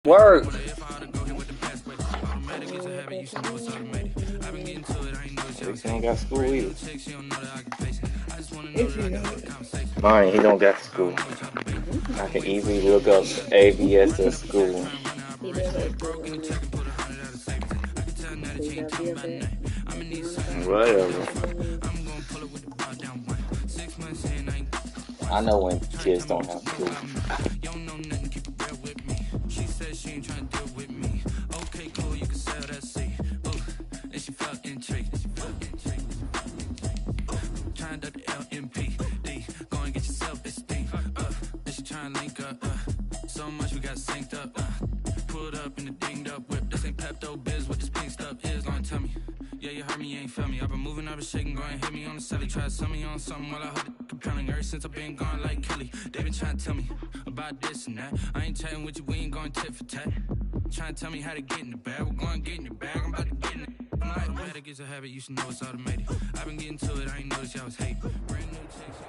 Work. At least he ain't got school either. Mine, he don't got school. I can easily look up ABS at school. Whatever. I know when kids don't have school. So much we got synced up. Pulled up in the dinged up whip. This ain't Pepto Biz. What this pink stuff is. Gonna tell me. Yeah, you heard me, you ain't felt me. I've been moving, I've been shaking, go and hit me on the celly. Try to sell me on something while I hold it compelling. Ever since I've been gone like Kelly, they been trying to tell me about this and that. I ain't chatting with you, we ain't going tit for tat. Trying to tell me how to get in the bag. We're going to get in your bag, I'm about to get in it. I'm like, automatic is a habit, you should know it's automated. I've been getting to it, I ain't noticed y'all was hating. Brand new chicks.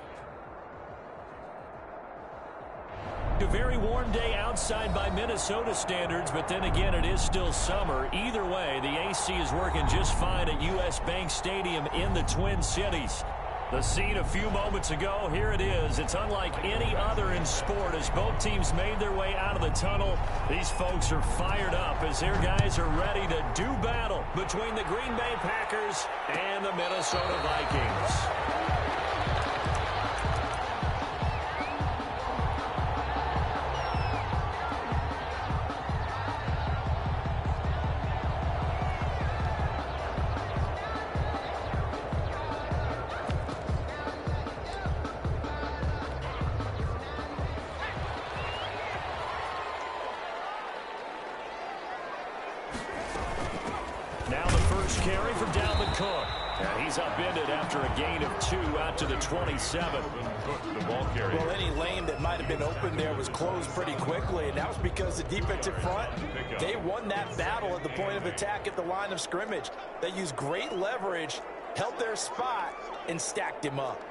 A very warm day outside by Minnesota standards, but then again, it is still summer. Either way, the AC is working just fine at U.S. Bank Stadium in the Twin Cities. The scene a few moments ago, here it is. It's unlike any other in sport as both teams made their way out of the tunnel. These folks are fired up as their guys are ready to do battle between the Green Bay Packers and the Minnesota Vikings. Carry from Dalvin Cook. And he's upended after a gain of 2 out to the 27. Well, any lane that might have been open there was closed pretty quickly, and that was because the defensive front, they won that battle at the point of attack at the line of scrimmage. They used great leverage, held their spot, and stacked him up.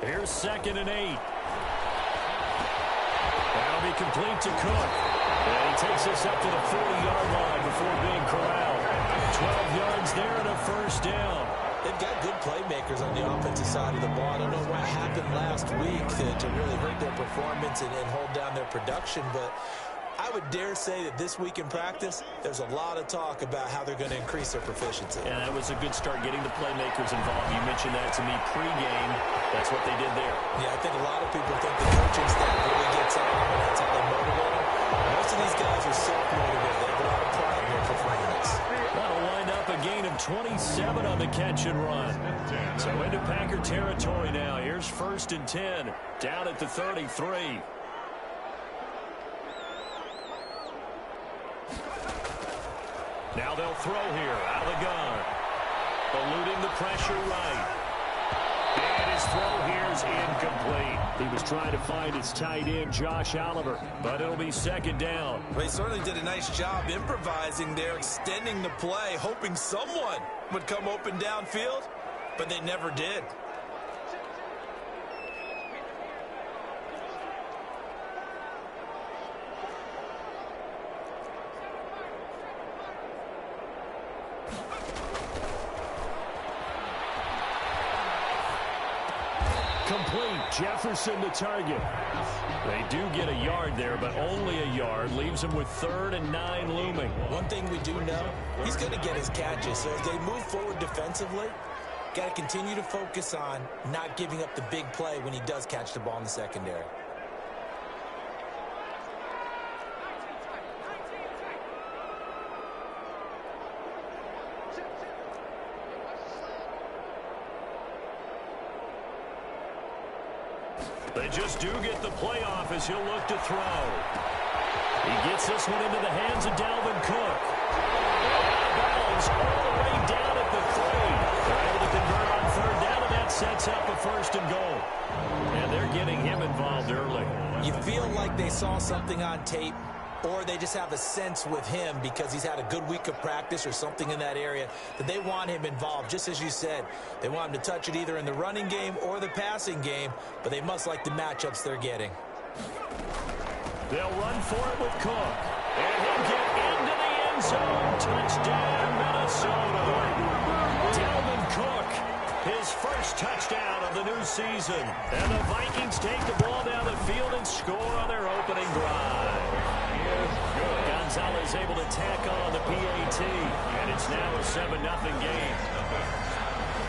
Here's 2nd and 8. That'll be complete to Cook. And he takes us up to the 40-yard line before being corralled. 12 yards there and a first down. They've got good playmakers on the offensive side of the ball. I don't know what happened last week to really hurt their performance and hold down their production, but I would dare say that this week in practice, there's a lot of talk about how they're going to increase their proficiency. Yeah, that was a good start getting the playmakers involved. You mentioned that to me pregame. That's what they did there. Yeah, I think a lot of people think the coaching staff really gets on them, and that's how they motivate them. Most of these guys are self-motivated. They have a lot of pride in their performance. That'll wind up a gain of 27 on the catch and run. So into Packer territory now. Here's 1st and 10, down at the 33. Now they'll throw here out of the gun. Eluding the pressure right. And his throw here is incomplete. He was trying to find his tight end, Josh Oliver, but it'll be 2nd down. Well, he certainly did a nice job improvising there, extending the play, hoping someone would come open downfield, but they never did. Complete. Jefferson the target. They do get a yard there, but only a yard. Leaves him with 3rd and 9 looming. One thing we do know, he's going to get his catches. So as they move forward defensively, got to continue to focus on not giving up the big play when he does catch the ball in the secondary. They just do get the playoff as he'll look to throw. He gets this one into the hands of Dalvin Cook. Balls all the way down at the 3. They're able to convert on 3rd down, and that sets up a 1st and goal. And they're getting him involved early. You feel like they saw something on tape or they just have a sense with him because he's had a good week of practice or something in that area that they want him involved. Just as you said, they want him to touch it either in the running game or the passing game, but they must like the matchups they're getting. They'll run for it with Cook. And he'll get into the end zone. Touchdown, Minnesota. Dalvin Cook, his first touchdown of the new season. And the Vikings take the ball down the field and score on their opening drive. Gonzalez able to tack on the PAT, and it's now a 7-0 game.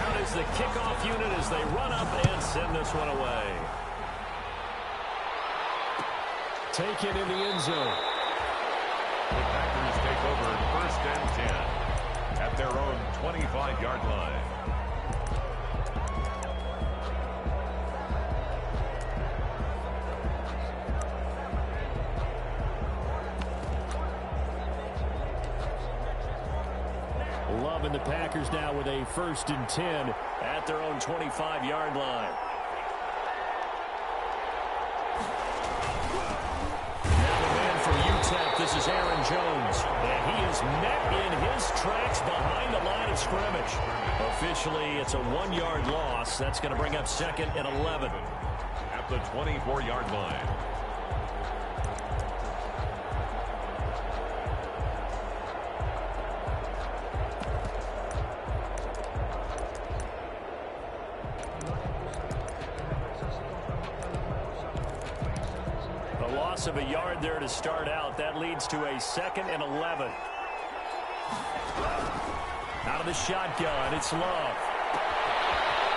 Out is the kickoff unit as they run up and send this one away. Taken in the end zone. The Packers take over 1st and 10 at their own 25-yard line. Love and the Packers now with a 1st and 10 at their own 25-yard line. This is Aaron Jones, and he is met in his tracks behind the line of scrimmage. Officially, it's a 1-yard loss. That's going to bring up 2nd and 11. At the 24-yard line. Of a yard there to start out. That leads to a 2nd and 11. Out of the shotgun, it's Love.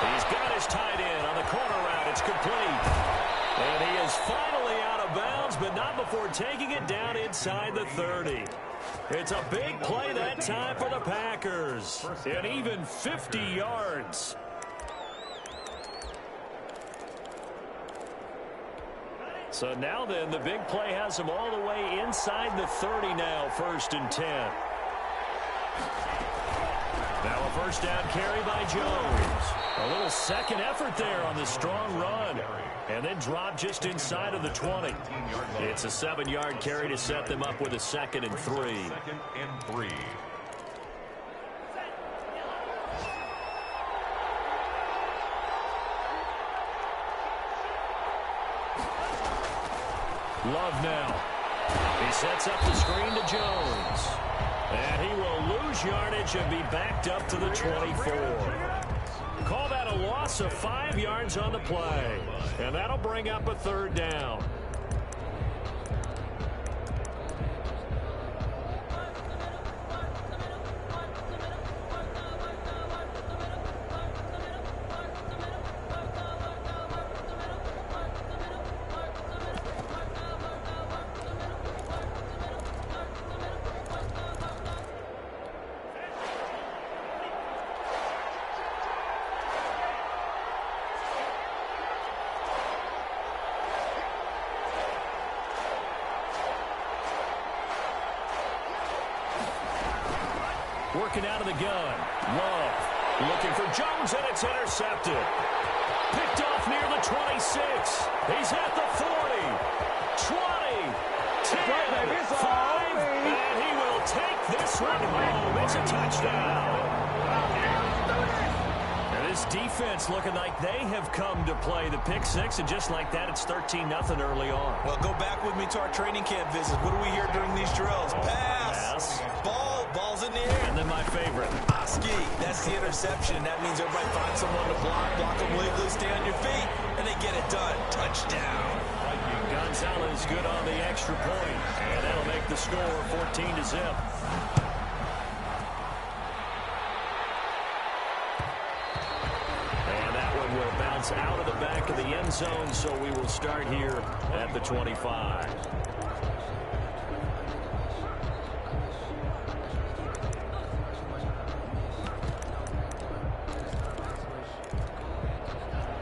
He's got his tight end on the corner route. It's complete. And he is finally out of bounds, but not before taking it down inside the 30. It's a big play that time for the Packers. And even 50 yards. So now then, the big play has him all the way inside the 30 now, 1st and 10. Now a 1st down carry by Jones. A little second effort there on the strong run. And then drop just inside of the 20. It's a 7-yard carry to set them up with a 2nd and 3. 2nd and 3. Love now. He sets up the screen to Jones. And he will lose yardage and be backed up to the 24. Call that a loss of 5 yards on the play. And that'll bring up a 3rd down. Working out of the gun. Love looking for Jones, and it's intercepted. Picked off near the 26. He's at the 40. 20. 10. 5. And he will take this one home. It's a touchdown. And this defense looking like they have come to play the pick 6, and just like that, it's 13-0 early on. Well, go back with me to our training camp visits. What do we hear during these drills? Pass. Ball. Ball's in the air. And then my favorite. Ski. That's the interception. That means everybody finds someone to block them legally, stay on your feet, and they get it done. Touchdown. Gonzalez good on the extra point, and that'll make the score 14-0. And that one will bounce out of the back of the end zone, so we will start here at the 25.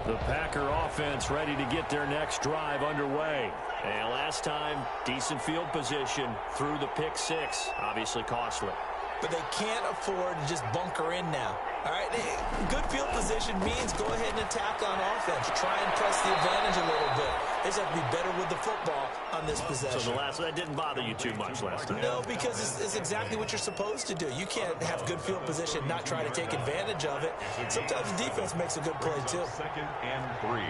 The Packer offense ready to get their next drive underway. And last time, decent field position through the pick 6. Obviously costly. But they can't afford to just bunker in now. All right, good field position means go ahead and attack on offense. Try and press the advantage a little bit. They just have to be better with the football on this possession. So that didn't bother you too much last time? No, because it's exactly what you're supposed to do. You can't have good field position, not try to take advantage of it. Sometimes the defense makes a good play, too. 2nd and 3.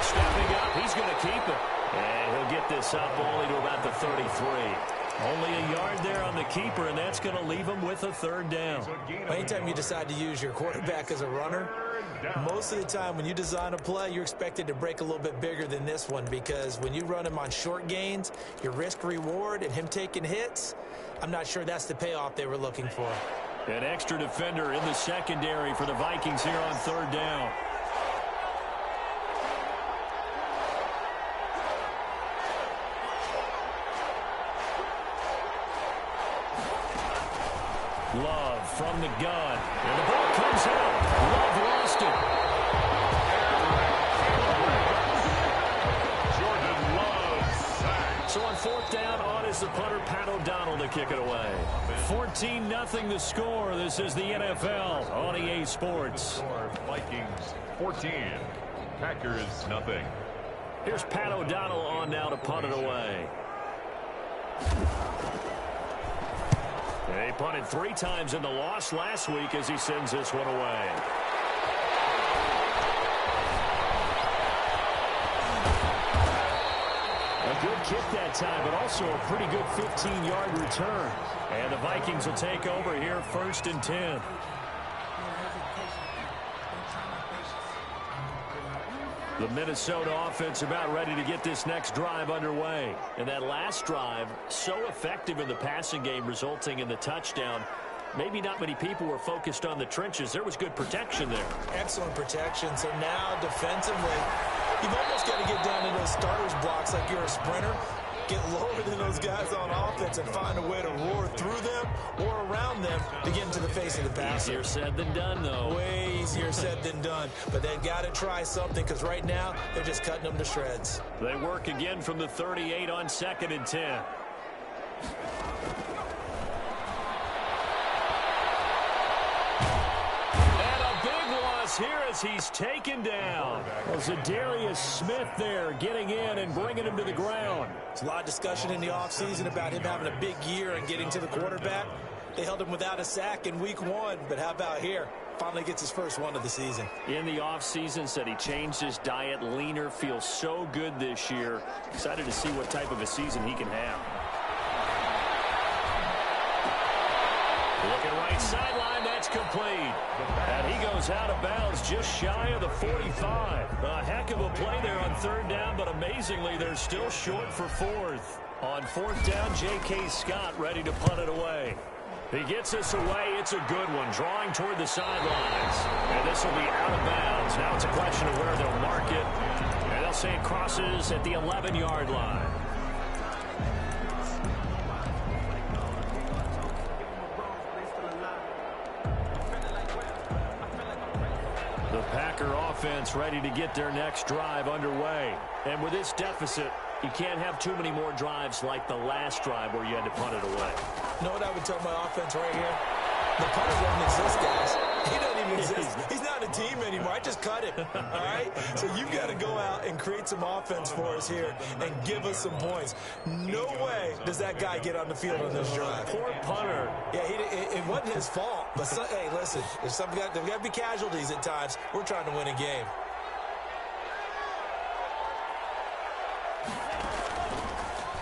Stepping up, he's going to keep it. And he'll get this up only to about the 33. Only a yard there on the keeper, and that's going to leave him with a 3rd down. Anytime you decide to use your quarterback as a runner, most of the time when you design a play, you're expected to break a little bit bigger than this one, because when you run him on short gains, your risk-reward and him taking hits, I'm not sure that's the payoff they were looking for. An extra defender in the secondary for the Vikings here on 3rd down. Love from the gun. And the ball comes out. Love lost it. Jordan Love sacked. So on 4th down, on is the punter, Pat O'Donnell, to kick it away. 14-0 the score. This is the NFL on EA Sports. Vikings 14. Packers nothing. Here's Pat O'Donnell on now to punt it away. They punted 3 times in the loss last week as he sends this one away. A good kick that time, but also a pretty good 15-yard return. And the Vikings will take over here 1st and 10. The Minnesota offense about ready to get this next drive underway. And that last drive, so effective in the passing game, resulting in the touchdown. Maybe not many people were focused on the trenches. There was good protection there. Excellent protection. So now defensively, you've almost got to get down to those starters blocks like you're a sprinter. Get lower than those guys on offense and find a way to roar through them or around them to get into the face of the passer. Easier said than done, though. Way easier said than done. But they've got to try something, because right now they're just cutting them to shreds. They work again from the 38 on 2nd and 10. Here as he's taken down. Zadarius Smith there getting in and bringing him to the ground. There's a lot of discussion in the offseason about him having a big year and getting to the quarterback. They held him without a sack in week 1, but how about here? Finally gets his first one of the season. In the offseason, said he changed his diet, leaner, feels so good this year. Excited to see what type of a season he can have. Looking right sideline, that's complete. And he goes out of bounds just shy of the 45. A heck of a play there on 3rd down, but amazingly, they're still short for 4th. On 4th down, J.K. Scott ready to punt it away. He gets us away. It's a good one, drawing toward the sidelines. And this will be out of bounds. Now it's a question of where they'll mark it. And they'll say it crosses at the 11-yard line. The Packer offense ready to get their next drive underway. And with this deficit, you can't have too many more drives like the last drive where you had to punt it away. You know what I would tell my offense right here? The punter doesn't exist, guys. He doesn't even exist. He's not a team anymore. I just cut him, all right? So you've got to go out and create some offense for us here and give us some points. No way does that guy get on the field on this drive. Poor punter. Yeah, it wasn't his fault. But, hey, listen, there's got to be casualties at times. We're trying to win a game.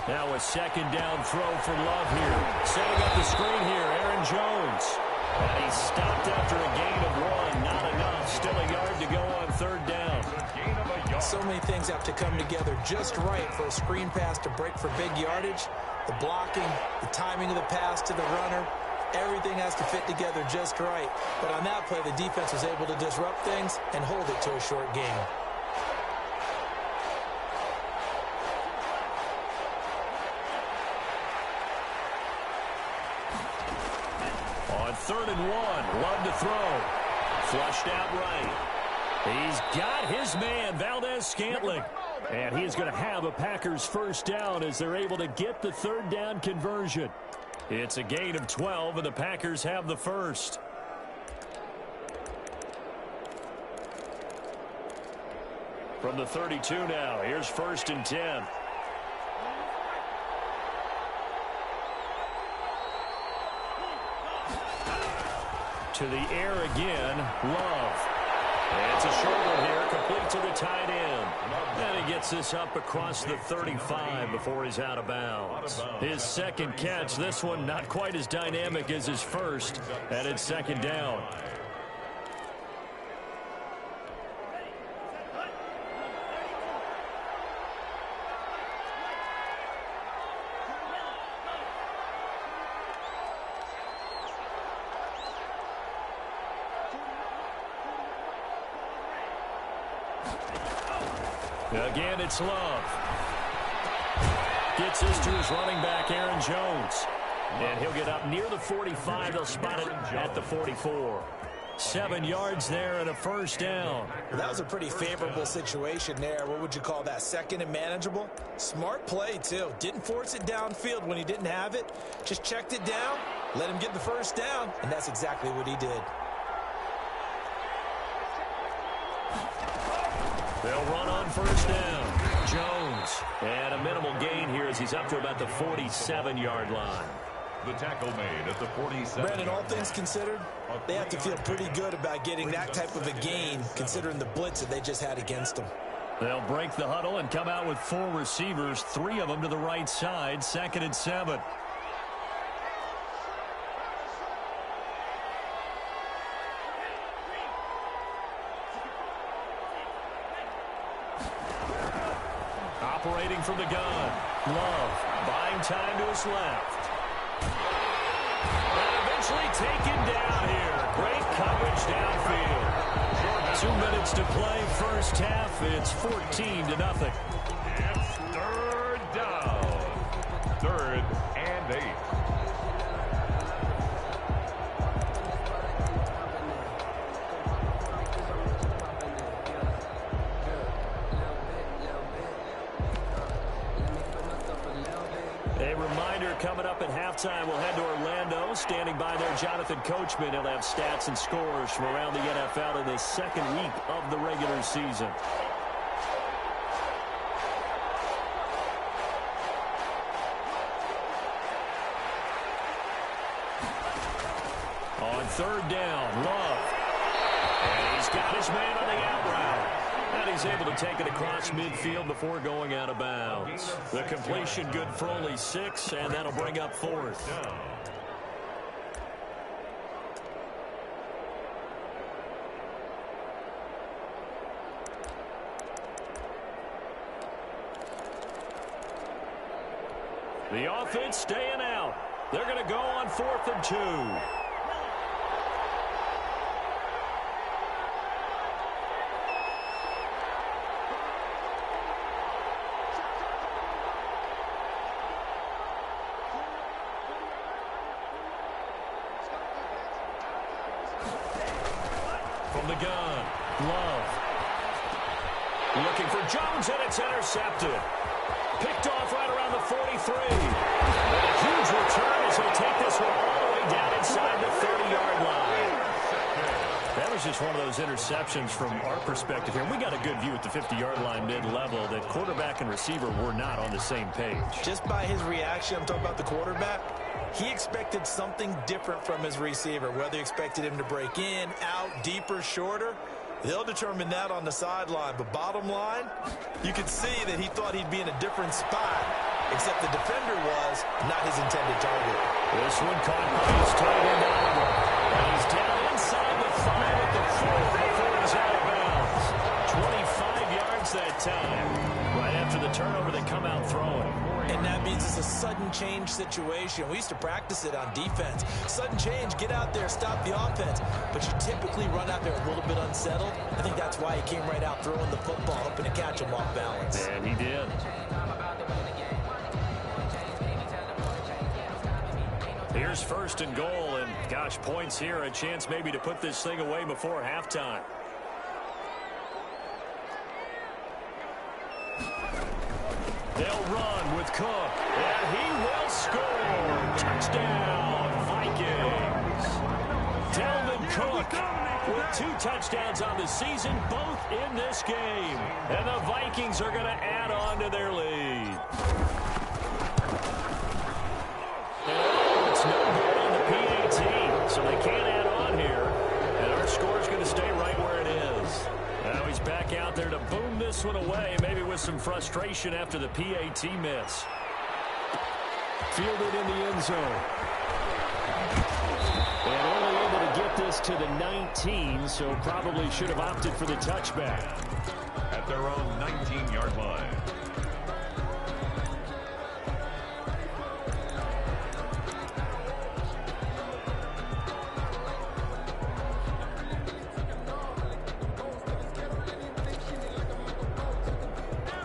Now a 2nd down throw for Love here. Setting up the screen here, Aaron Jones. And he's stopped after a gain of 1. Not enough. Still a yard to go on 3rd down. So many things have to come together just right for a screen pass to break for big yardage. The blocking, the timing of the pass to the runner, everything has to fit together just right. But on that play, the defense was able to disrupt things and hold it to a short game. On 3rd and 1, Love to throw. Flushed out right. He's got his man, Valdez-Scantling. And he is going to have a Packers first down as they're able to get the 3rd down conversion. It's a gain of 12, and the Packers have the first. From the 32 now, here's 1st and 10. To the air again, Love. And it's a short one here, complete to the tight end. And he gets this up across the 35 before he's out of bounds. His second catch, this one not quite as dynamic as his first, and it's 2nd down. Again, it's Love. Gets this to his running back, Aaron Jones. And he'll get up near the 45. They'll spot it at the 44. 7 yards there and a 1st down. Well, that was a pretty favorable situation there. What would you call that? 2nd and manageable? Smart play, too. Didn't force it downfield when he didn't have it. Just checked it down, let him get the 1st down, and that's exactly what he did. They'll run on 1st down. Jones. And a minimal gain here as he's up to about the 47-yard line. The tackle made at the 47. Brandon, all things considered, they have to feel pretty good about getting that type of a gain considering the blitz that they just had against them. They'll break the huddle and come out with 4 receivers, 3 of them to the right side, 2nd and 7. Operating from the gun. Love buying time to his left. And eventually taken down here. Great coverage downfield. 2 minutes to play first half. It's 14-0. It's 3rd down. 3rd and 8. A reminder coming up at halftime. We'll head to Orlando. Standing by there, Jonathan Coachman. He'll have stats and scores from around the NFL in this 2nd week of the regular season. On 3rd down, Love. And he's got his man on the out route. And he's able to take it across midfield before going out of bounds. The completion good for only 6, and that'll bring up 4th. The offense staying out. They're going to go on 4th and 2. From the gun, Love. Looking for Jones, and it's intercepted. Picked off right around the 43. And a huge return as he'll take this one all the way down inside the 30-yard line. That was just one of those interceptions from our perspective here. We got a good view at the 50-yard line mid-level that quarterback and receiver were not on the same page. Just by his reaction, I'm talking about the quarterback, he expected something different from his receiver, whether he expected him to break in, out, deeper, shorter. They'll determine that on the sideline. But bottom line, you could see that he thought he'd be in a different spot, except the defender was not his intended target. This one caught by his tight end Oliver. And he's down inside the 5 at the 4 before he's out of bounds. 25 yards that time. Right after the turnover, they come out throwing. And that means it's a sudden change situation. We used to practice it on defense. Sudden change, get out there, stop the offense. But you typically run out there a little bit unsettled. I think that's why he came right out throwing the football, hoping to catch him off balance. And he did. Here's 1st and goal, and gosh, points here, a chance maybe to put this thing away before halftime. They'll run with Cook, and he will score. Touchdown, Vikings. Dalvin Cook with 2 touchdowns on the season, both in this game. And the Vikings are going to add on to their lead. And it's no good on the PAT, so they can't add on here. And our score is going to stay right where it is. Now he's back out there to boom this one away, maybe with some frustration after the PAT miss. Fielded in the end zone. And only able to get this to the 19, so probably should have opted for the touchback. At their own 19-yard line.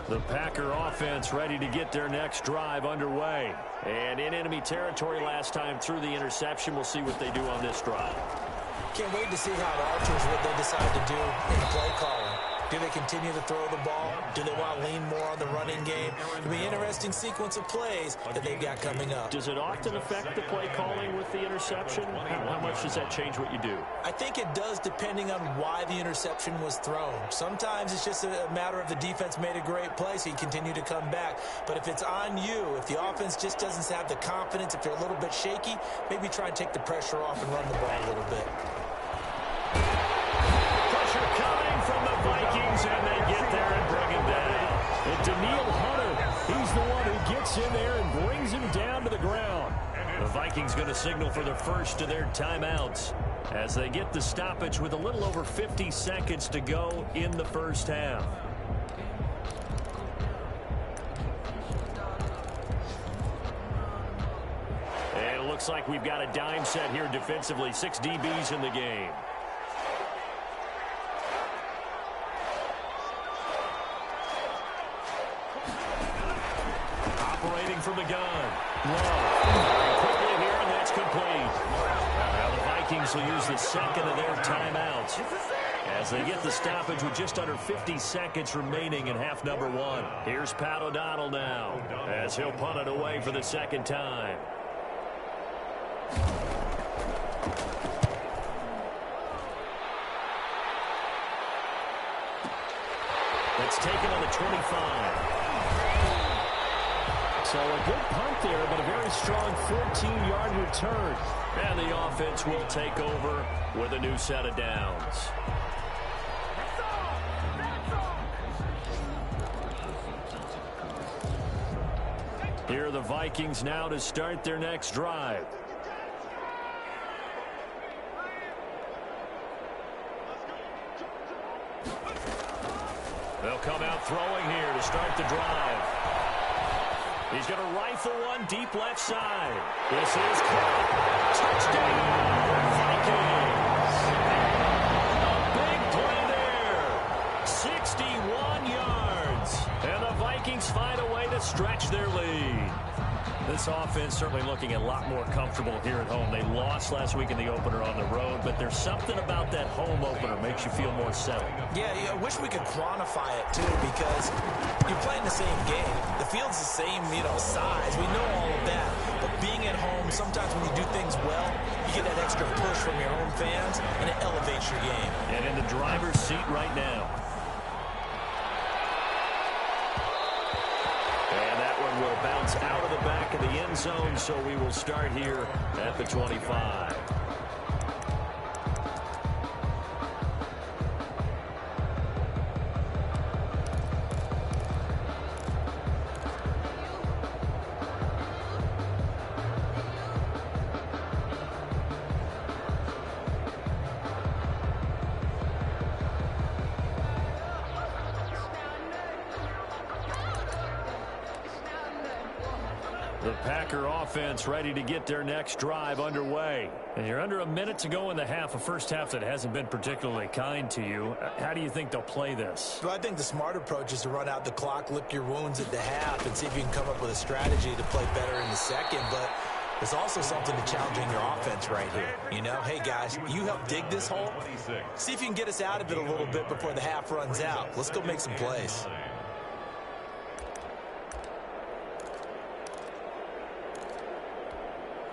The Packer offense ready to get their next drive underway. And in enemy territory last time through the interception. We'll see what they do on this drive. Can't wait to see how it alters what they decide to do in the play calling. Do they continue to throw the ball? Do they want to lean more on the running game? It'll be an interesting sequence of plays that they've got coming up. Does it often affect the play calling with the interception? How much does that change what you do? I think it does depending on why the interception was thrown. Sometimes it's just a matter of the defense made a great play, so you continue to come back. But if it's on you, if the offense just doesn't have the confidence, if they're a little bit shaky, maybe try and take the pressure off and run the ball a little bit. Pressure coming from the Vikings, and they get there and bring him down. And Daniil Hunter, he's the one who gets in there and brings him down to the ground. The Vikings going to signal for the first of their timeouts as they get the stoppage with a little over 50 seconds to go in the first half. And it looks like we've got a dime set here defensively. 6 DBs in the game. Operating from the gun. Very quickly here, and that's complete. Now the Vikings will use the second of their timeouts as they get the stoppage with just under 50 seconds remaining in half number 1. Here's Pat O'Donnell now as he'll punt it away for the second time. It's taken on the 25. So a good punt there, but a very strong 14-yard return. And the offense will take over with a new set of downs. Here are the Vikings now to start their next drive. They'll come out throwing here to start the drive. He's going to rifle one deep left side. This is caught. Touchdown, Vikings. A big play there. 61 yards. And the Vikings find a way to stretch their lead. This offense certainly looking a lot more comfortable here at home. They lost last week in the opener on the road, but there's something about that home opener makes you feel more settled. Yeah, I wish we could quantify it, too, because you're playing the same game. The field's the same, size. We know all of that. But being at home, sometimes when you do things well, you get that extra push from your home fans, and it elevates your game. And in the driver's seat right now. Will bounce out of the back of the end zone, so we will start here at the 25. The Packer offense ready to get their next drive underway. And you're under a minute to go in the half, a first half that hasn't been particularly kind to you. How do you think they'll play this? Well, I think the smart approach is to run out the clock, lick your wounds at the half, and see if you can come up with a strategy to play better in the second. But there's also something to challenging your offense right here. Hey, guys, you help dig this hole. See if you can get us out of it a little bit before the half runs out. Let's go make some plays.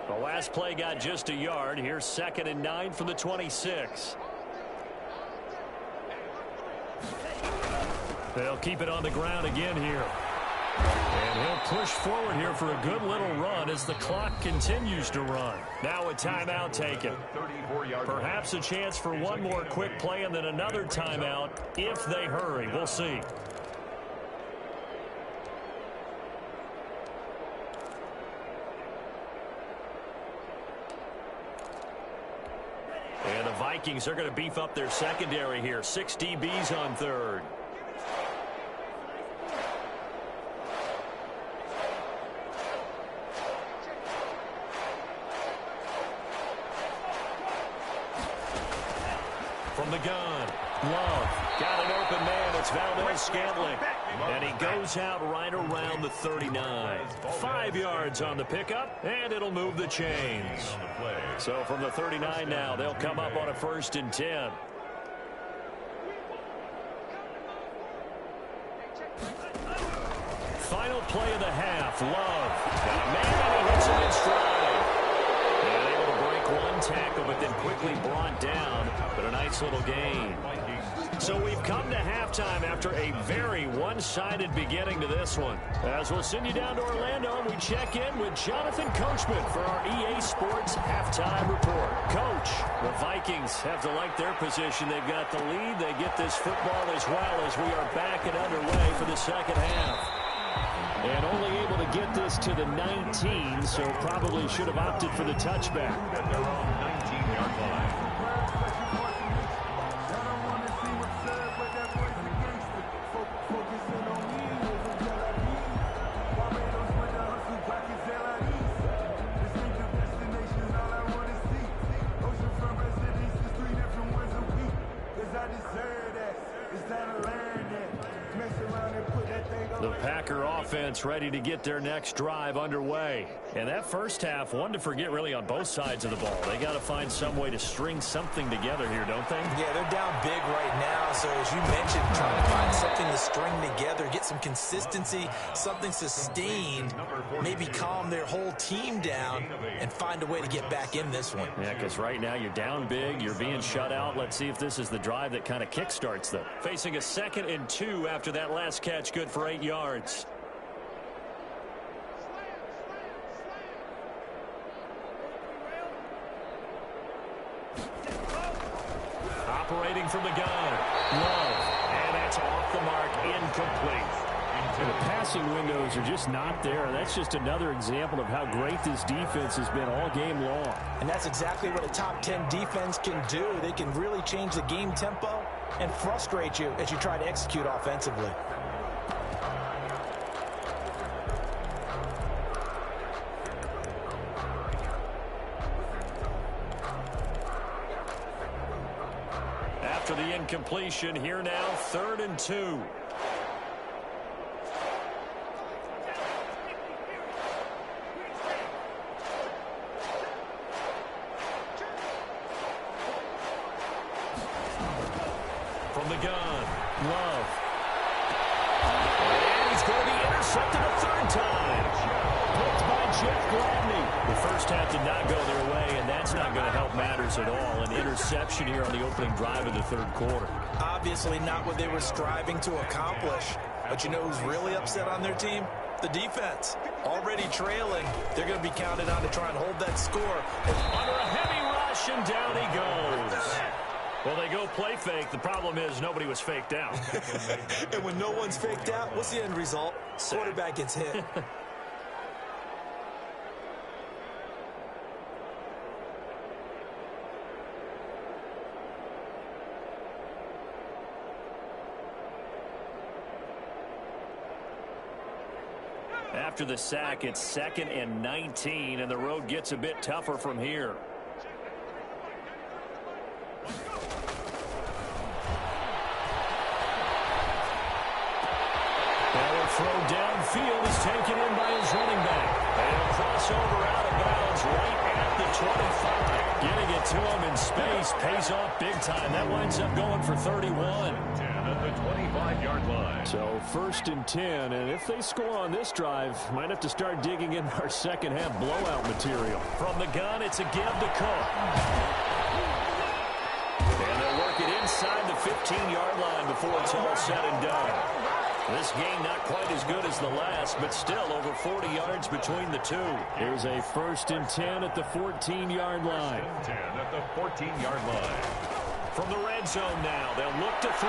The last play got just a yard. Here's 2nd and 9 from the 26. They'll keep it on the ground again here. And he'll push forward here for a good little run as the clock continues to run. Now a timeout taken. Perhaps a chance for one more quick play and then another timeout if they hurry. We'll see. And the Vikings are going to beef up their secondary here. 6 DBs on third. From the gun, Love got an open man. It's Valdez-Scantling, and he goes out right around the 39. 5 yards on the pickup, and it'll move the chains. So from the 39 now, they'll come up on a 1st and 10. Final play of the half. Love got a man, and he hits him in stride. And able to break one tackle, but then quickly brought down. But a nice little gain. So we've come to halftime after a very one-sided beginning to this one. As we'll send you down to Orlando, and we check in with Jonathan Coachman for our EA Sports Halftime Report. Coach, the Vikings have to like their position. They've got the lead. They get this football as well as we are back and underway for the second half. And only able to get this to the 19, so probably should have opted for the touchback. At their own 19-yard line. The Packer offense ready to get their next drive underway. And that first half, one to forget really on both sides of the ball. They got to find some way to string something together here, don't they? Yeah, they're down big right now. So as you mentioned, trying to find something to string together, get some consistency, something sustained, maybe calm their whole team down and find a way to get back in this one. Yeah, because right now you're down big, you're being shut out. Let's see if this is the drive that kind of kickstarts them. Facing a 2nd and 2 after that last catch, good for 8 yards. Operating from the gun, Love, and that's off the mark, incomplete. And the passing windows are just not there. That's just another example of how great this defense has been all game long. And that's exactly what a top 10 defense can do. They can really change the game tempo and frustrate you as you try to execute offensively. After the incompletion, here now, 3rd and 2. From the gun, Love. And he's going to be intercepted a 3rd time. Picked by Jeff Gladney. The first half did not go their way, and that's not going to help matters at all. An interception here on the opening drive of the 3rd quarter. Obviously not what they were striving to accomplish. But you know who's really upset on their team? The defense. Already trailing. They're going to be counted on to try and hold that score. Under a heavy rush, and down he goes. Well, they go play fake. The problem is nobody was faked out. And when no one's faked out, what's the end result? Quarterback gets hit. After the sack, it's 2nd and 19, and the road gets a bit tougher from here. Throw downfield is taken in by his running back. And a crossover out of bounds right at the 25. Getting it to him in space pays off big time. That winds up going for 31. 10 at the 25-yard line. So 1st and 10, and if they score on this drive, might have to start digging in our second half blowout material. From the gun, it's a give to Cook. And they'll work it in inside the 15-yard line before it's all said and done. This game not quite as good as the last, but still over 40 yards between the two. Here's a 1st and 10 at the 14-yard line. 10 at the 14-yard line. From the red zone now, they'll look to throw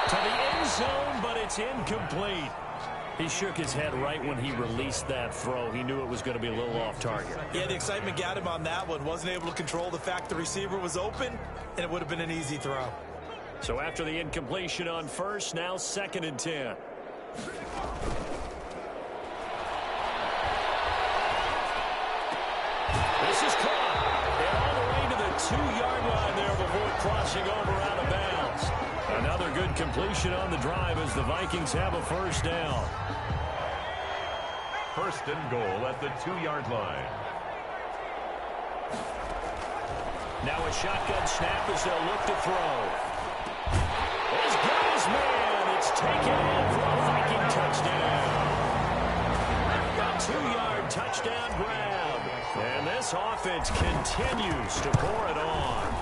to the end zone, but it's incomplete. He shook his head right when he released that throw. He knew it was going to be a little off target. Yeah, the excitement got him on that one. Wasn't able to control the fact the receiver was open, and it would have been an easy throw. So after the incompletion on 1st, now 2nd and 10. This is caught. And all the way to the 2-yard line there before crossing over out of bounds. Another good completion on the drive as the Vikings have a 1st down. 1st and goal at the 2-yard line. Now a shotgun snap as they'll look to throw. He's got his man. It's taken in for a Viking touchdown. A 2-yard touchdown grab. And this offense continues to pour it on.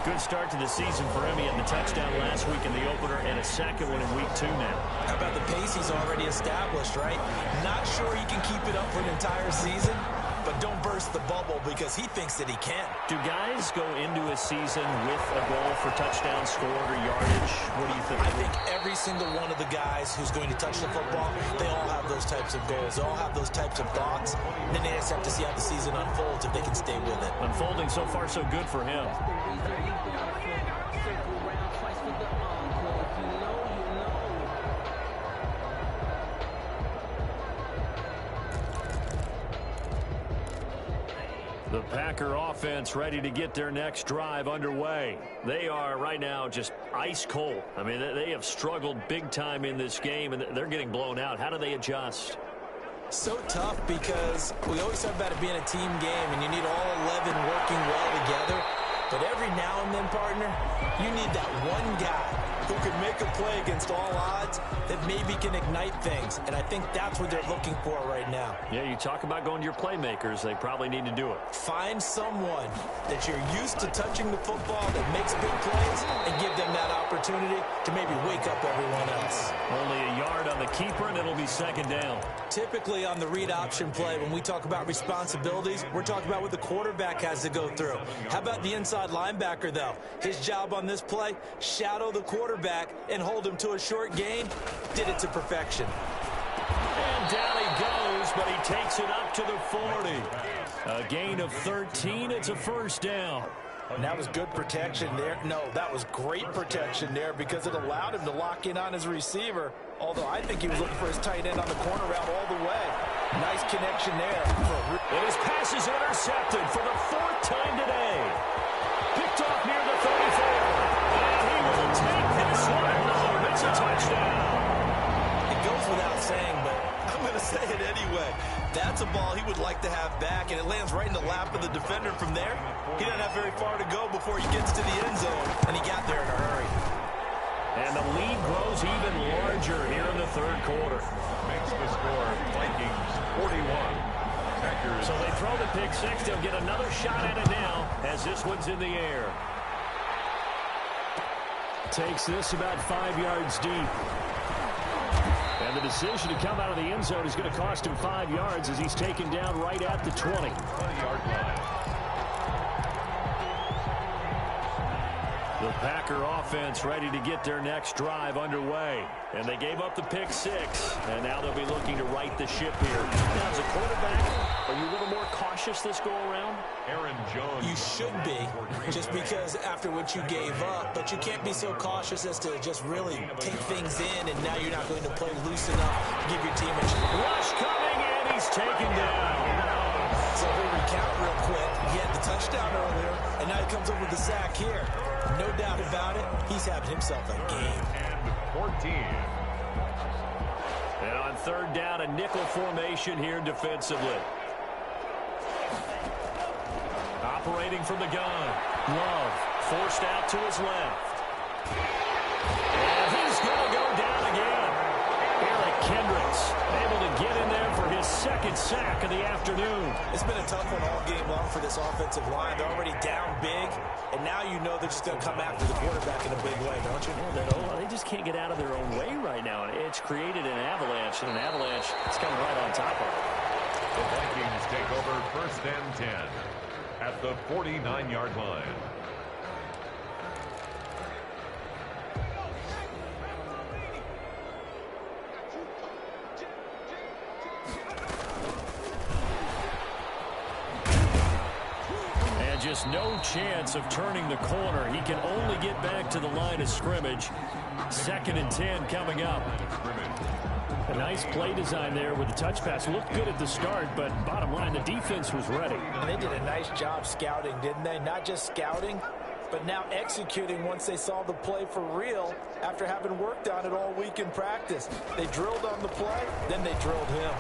Good start to the season for him. He had the touchdown last week in the opener and a second one in week 2 now. How about the pace he's already established, right? Not sure he can keep it up for an entire season, but don't burst the bubble because he thinks that he can. Do guys go into a season with a goal for touchdown scored or yardage? What do you think? I think every single one of the guys who's going to touch the football, they all have those types of goals. They all have those types of thoughts. And then they just have to see how the season unfolds if they can stay with it. Unfolding so far so good for him. The Packer offense ready to get their next drive underway. They are right now just ice cold. I mean, they have struggled big time in this game, and they're getting blown out. How do they adjust? So tough because we always talk about it being a team game, and you need all 11 working well together. But every now and then, partner, you need that one guy who can make a play against all odds that maybe can ignite things. And I think that's what they're looking for right now. Yeah, you talk about going to your playmakers. They probably need to do it. Find someone that you're used to touching the football that makes big plays and give them that opportunity to maybe wake up everyone else. Only a yard on the keeper, and it'll be 2nd down. Typically on the read option play, when we talk about responsibilities, we're talking about what the quarterback has to go through. How about the inside linebacker, though? His job on this play, shadow the quarterback and hold him to a short gain. Did it to perfection. And down he goes, but he takes it up to the 40. A gain of 13. It's a 1st down. And that was good protection there. No, that was great protection there because it allowed him to lock in on his receiver. Although I think he was looking for his tight end on the corner route all the way. Nice connection there. And his pass is intercepted for the 4th time today. Picked off near the 34. And he will take this one home. It's a touchdown. It goes without saying, but I'm going to say it anyway. That's a ball he would like to have back, and it lands right in the lap of the defender from there. He doesn't have very far to go before he gets to the end zone, and he got there in a hurry. And the lead grows even larger here in the 3rd quarter. Makes the score Vikings 41. Packers. So they throw the pick 6. They'll get another shot at it now as this one's in the air. Takes this about 5 yards deep. And the decision to come out of the end zone is going to cost him 5 yards as he's taken down right at the 20-yard line. The Packer offense ready to get their next drive underway. And they gave up the pick 6, and now they'll be looking to right the ship here. Now, as a quarterback, are you a little more cautious this go-around? Aaron Jones. You should be, just because after what you gave up, but you can't be so cautious as to just really take things in, and now you're not going to play loose enough to give your team a chance. Rush coming, and he's taken down. So we'll recount real quick. He had the touchdown earlier, and now he comes up with the sack here. No doubt about it, he's having himself a game. And 14. And on 3rd down, a nickel formation here defensively. Operating from the gun. Love forced out to his left. And he's going to go down again. Eric Kendricks able to get in there for his second sack of the afternoon. It's been a tough one all game long for this offensive line. They're already down big, and now you know they're just going to come after the quarterback in a big way, don't you? Well, they just can't get out of their own way right now. It's created an avalanche, and an avalanche is coming right on top of it. The Vikings take over 1st and 10 at the 49-yard line. Just no chance of turning the corner. He can only get back to the line of scrimmage. 2nd and 10 coming up. A nice play design there with the touch pass. Looked good at the start, but bottom line, the defense was ready. And they did a nice job scouting, didn't they? Not just scouting, but now executing once they saw the play for real after having worked on it all week in practice. They drilled on the play, then they drilled him.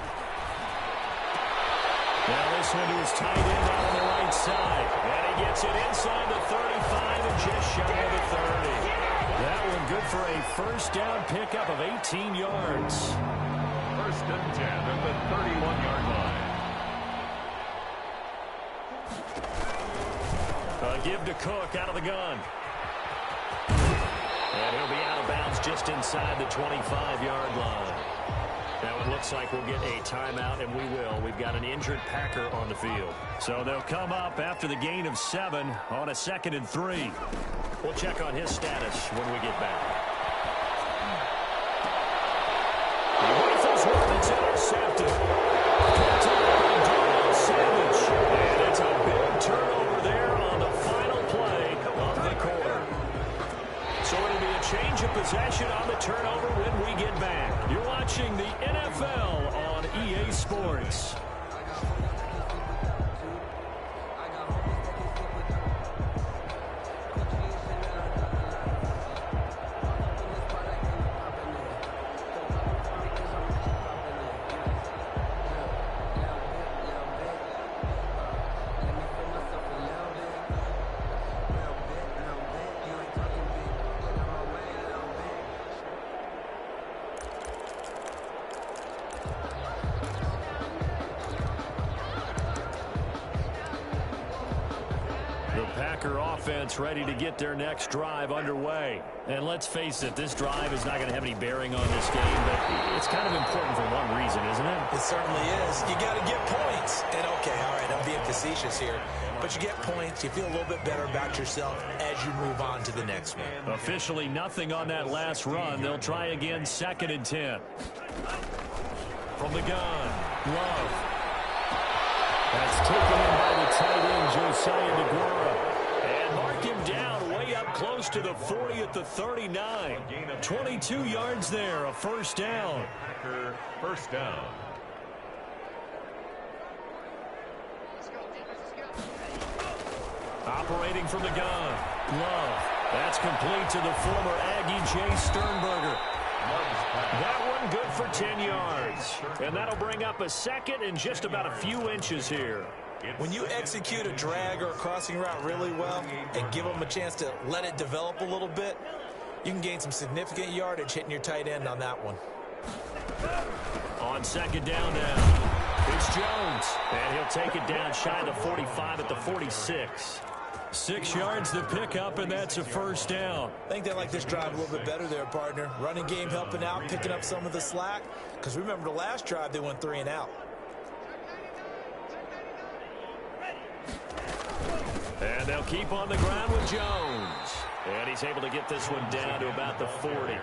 Now this one to his tight end out on the right side. And he gets it inside the 35 and just shy of the 30. That one good for a first down pickup of 18 yards. 1st and 10 at the 31-yard line. A give to Cook out of the gun. And he'll be out of bounds just inside the 25-yard line. Now it looks like we'll get a timeout, and we will. We've got an injured Packer on the field. So they'll come up after the gain of 7 on a 2nd and 3. We'll check on his status when we get back. Rifles one, it's intercepted. Savage. And it's a big turnover there on the final play of the quarter. So it'll be a change of possession on the turnover when we get back. You're watching the NFL on EA Sports. Offense ready to get their next drive underway. And let's face it, this drive is not going to have any bearing on this game, but it's kind of important for one reason, isn't it? It certainly is. You got to get points. And okay, all right, I'm being facetious here, but you get points, you feel a little bit better about yourself as you move on to the next one. Officially nothing on that last run. They'll try again, 2nd and 10. From the gun, Love. That's taken in by the tight end, Josiah DeGuara. And mark him down way up close to the 40 at the 39. 22 yards there, a first down. First down. Operating from the gun, Love. That's complete to the former Aggie Jay Sternberger. That one good for 10 yards. And that'll bring up a 2nd and just about a few inches here. When you execute a drag or a crossing route really well and give them a chance to let it develop a little bit, you can gain some significant yardage hitting your tight end on that one. On 2nd down now, it's Jones. And he'll take it down shy of the 45 at the 46. 6 yards the pickup, and that's a first down. I think they like this drive a little bit better there, partner. Running game helping out, picking up some of the slack. Because remember the last drive, they went 3 and out. And they'll keep on the ground with Jones. And he's able to get this one down to about the 40.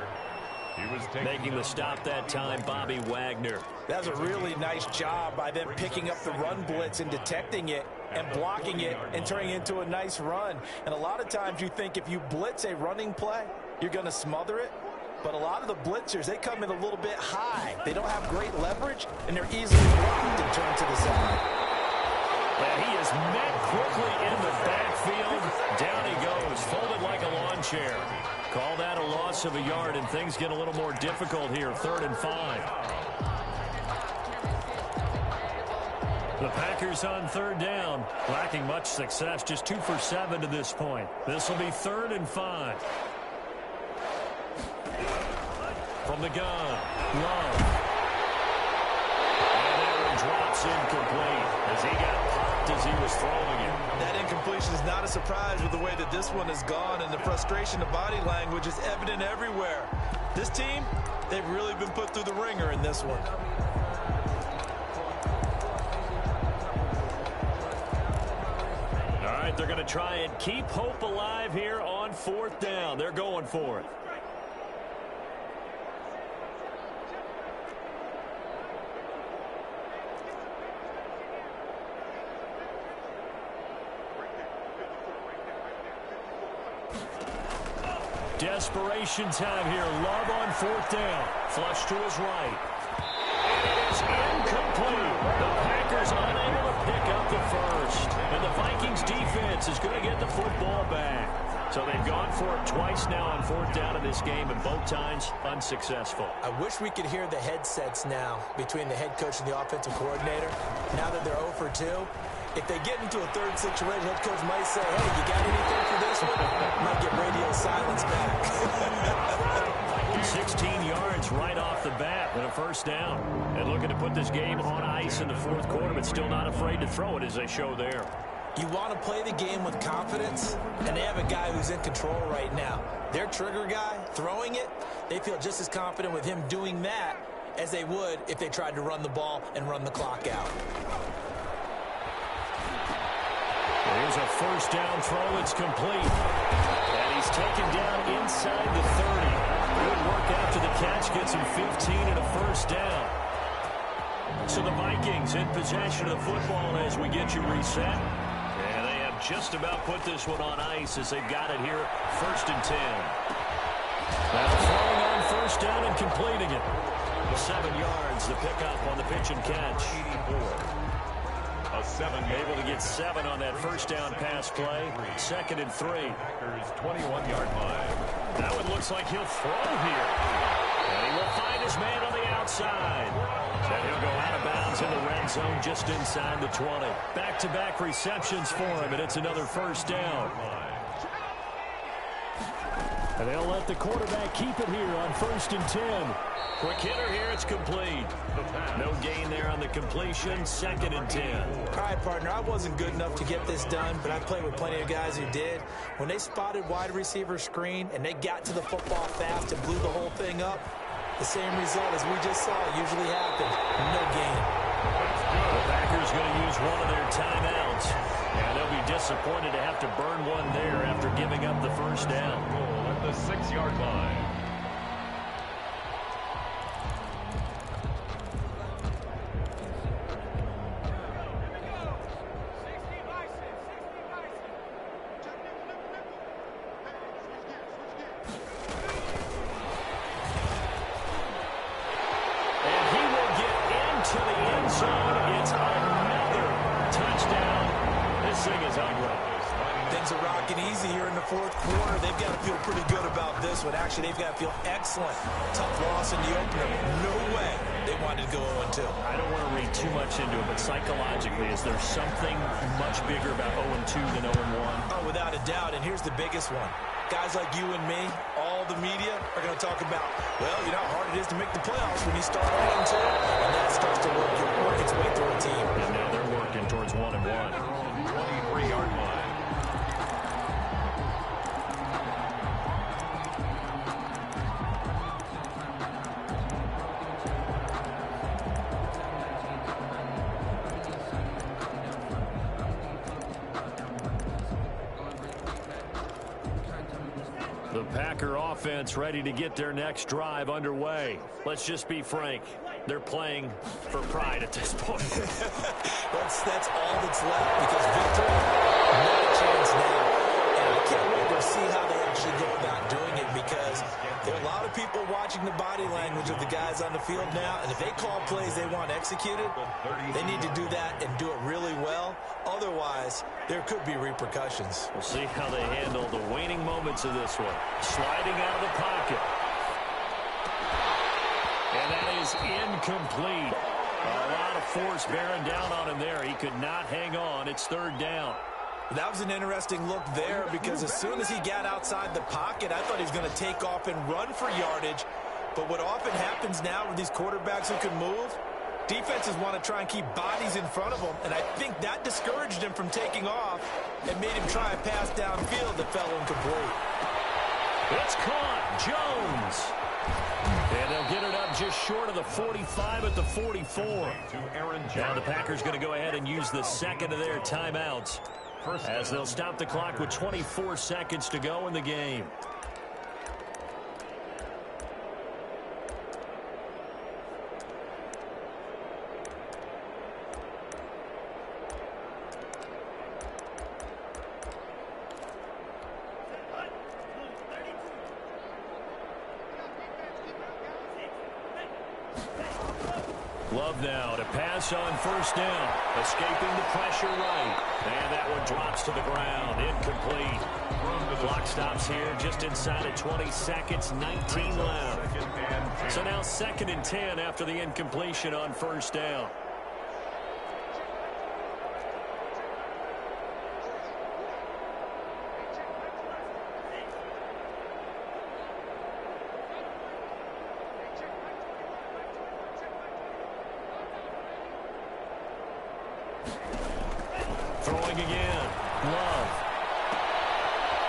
Making the stop that time, Bobby Wagner. That's a really nice job by them picking up the run blitz and detecting it and blocking it and turning it into a nice run. And a lot of times you think if you blitz a running play, you're going to smother it. But a lot of the blitzers, they come in a little bit high. They don't have great leverage, and they're easily blocked and turned to the side. And he is met quickly in the backfield. Down he goes, folded like a lawn chair. Call that a loss of a yard, and things get a little more difficult here. 3rd and 5. The Packers on 3rd down, lacking much success, just 2 for 7 to this point. This will be 3rd and 5. From the gun, Love. And that one It's incomplete as he got popped as he was throwing it. That incompletion is not a surprise with the way that this one has gone, and the frustration of body language is evident everywhere. This team, they've really been put through the ringer in this one. All right, they're going to try and keep hope alive here on 4th down. They're going for it. Desperation time here. Love on 4th down. Flush to his right. And it is incomplete. The Packers unable to pick up the first. And the Vikings defense is going to get the football back. So they've gone for it twice now on 4th down in this game, and both times unsuccessful. I wish we could hear the headsets now between the head coach and the offensive coordinator. Now that they're 0 for 2. If they get into a third situation, head coach might say, hey, you got anything for this one? Might get radio silence back. 16 yards right off the bat and a first down. And looking to put this game on ice in the 4th quarter, but still not afraid to throw it as they show there. You want to play the game with confidence, and they have a guy who's in control right now. Their trigger guy, throwing it, they feel just as confident with him doing that as they would if they tried to run the ball and run the clock out. Here's a first down throw. It's complete. And he's taken down inside the 30. Good work after the catch. Gets him 15 and a first down. So the Vikings in possession of the football as we get you reset. And they have just about put this one on ice as they've got it here. 1st and 10. Now throwing on first down and completing it. 7 yards, the pickup on the pitch and catch. 84. Able to get 7 on that first down pass play. 2nd and 3. Packers 21-yard line. That one looks like he'll throw here. And he will find his man on the outside. And he'll go out of bounds in the red zone just inside the 20. Back-to-back receptions for him, and it's another first down. And they'll let the quarterback keep it here on 1st and 10. Quick hitter here, it's complete. No gain there on the completion, 2nd and 10. All right, partner, I wasn't good enough to get this done, but I played with plenty of guys who did. When they spotted wide receiver screen and they got to the football fast and blew the whole thing up, the same result as we just saw usually happened. No gain. The Packers going to use one of their timeouts. And they'll be disappointed to have to burn one there after giving up the first down. At the 6-yard line. Actually, they've got to feel excellent. Tough loss in the opener. No way they wanted to go 0-2. I don't want to read too much into it, but psychologically, is there something much bigger about 0-2 than 0-1? Oh, without a doubt, and here's the biggest one. Guys like you and me, all the media, are going to talk about, well, you know how hard it is to make the playoffs when you start 0-2, and that starts to work its way through a team. And now they're working towards 1-1. 23-yard line. The Packer offense ready to get their next drive underway. Let's just be frank. They're playing for pride at this point. that's all that's left because victory, not a chance now. And I can't wait to see how they actually go about doing it because there are a lot of people watching the body language of the guys on the field now. And if they call plays they want executed, they need to do that and do it really well. Otherwise, there could be repercussions. We'll see how they handle the waning moments of this one. Sliding out of the pocket. And that is incomplete. A lot of force bearing down on him there. He could not hang on. It's 3rd down. That was an interesting look there because as soon as he got outside the pocket, I thought he was going to take off and run for yardage. But what often happens now with these quarterbacks who can move, Defenses want to try and keep bodies in front of them, and I think that discouraged him from taking off and made him try a pass downfield that fell incomplete. It's caught. Jones. And they'll get it up just short of the 45 at the 44. Now the Packers going to go ahead and use the second of their timeouts as they'll stop the clock with 24 seconds to go in the game. Love now to pass on first down. Escaping the pressure right. And that one drops to the ground. Incomplete. Clock stops here just inside of 20 seconds. 19 left. So now 2nd and 10 after the incompletion on first down. Throwing again. Love.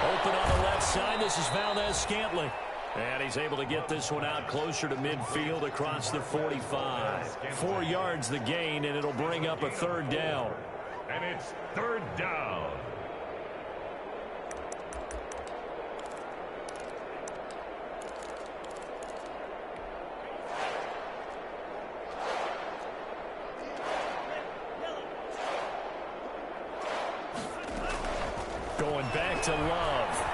Open on the left side. This is Valdez-Scantling. And he's able to get this one out closer to midfield across the 45. 4 yards the gain, and it'll bring up a 3rd down. And it's 3rd down. Going back to Love.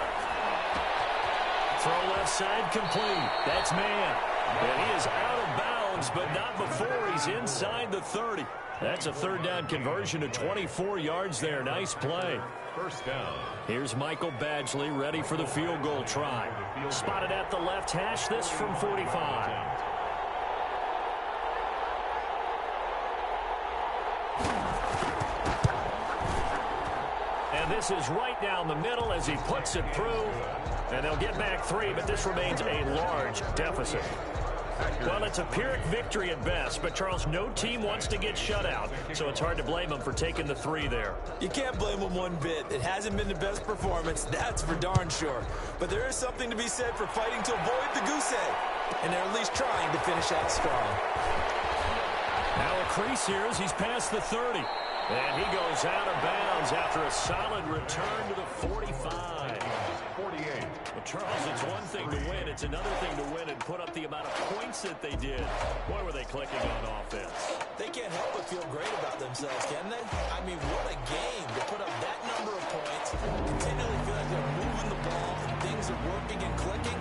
Throw left side complete. That's man. And he is out of bounds, but not before he's inside the 30. That's a 3rd down conversion to 24 yards there. Nice play. 1st down. Here's Michael Badgley ready for the field goal try. Spotted at the left hash, this from 45. And this is right down the middle as he puts it through. And they'll get back 3, but this remains a large deficit. Well, it's a Pyrrhic victory at best, but, Charles, no team wants to get shut out, so it's hard to blame them for taking the 3 there. You can't blame them one bit. It hasn't been the best performance, that's for darn sure. But there is something to be said for fighting to avoid the goose egg, and they're at least trying to finish out strong. Now a crease here as he's past the 30. And he goes out of bounds after a solid return to the 45. 48. Well, Charles, it's one thing to win. It's another thing to win and put up the amount of points that they did. Boy, were they clicking on offense. They can't help but feel great about themselves, can they? I mean, what a game to put up that number of points, continually feel like they're moving the ball, and things are working and clicking.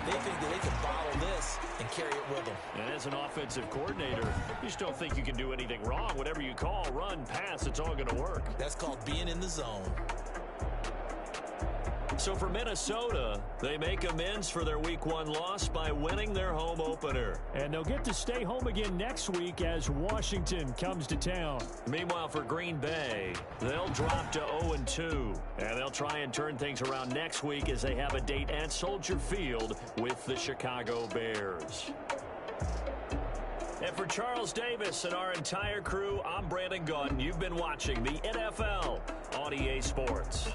They think that they can bottle this and carry it with them. And as an offensive coordinator, you just don't think you can do anything wrong. Whatever you call, run, pass, it's all going to work. That's called being in the zone. So for Minnesota, they make amends for their Week 1 loss by winning their home opener. And they'll get to stay home again next week as Washington comes to town. Meanwhile, for Green Bay, they'll drop to 0-2. And they'll try and turn things around next week as they have a date at Soldier Field with the Chicago Bears. And for Charles Davis and our entire crew, I'm Brandon Gaudin. You've been watching the NFL on EA Sports.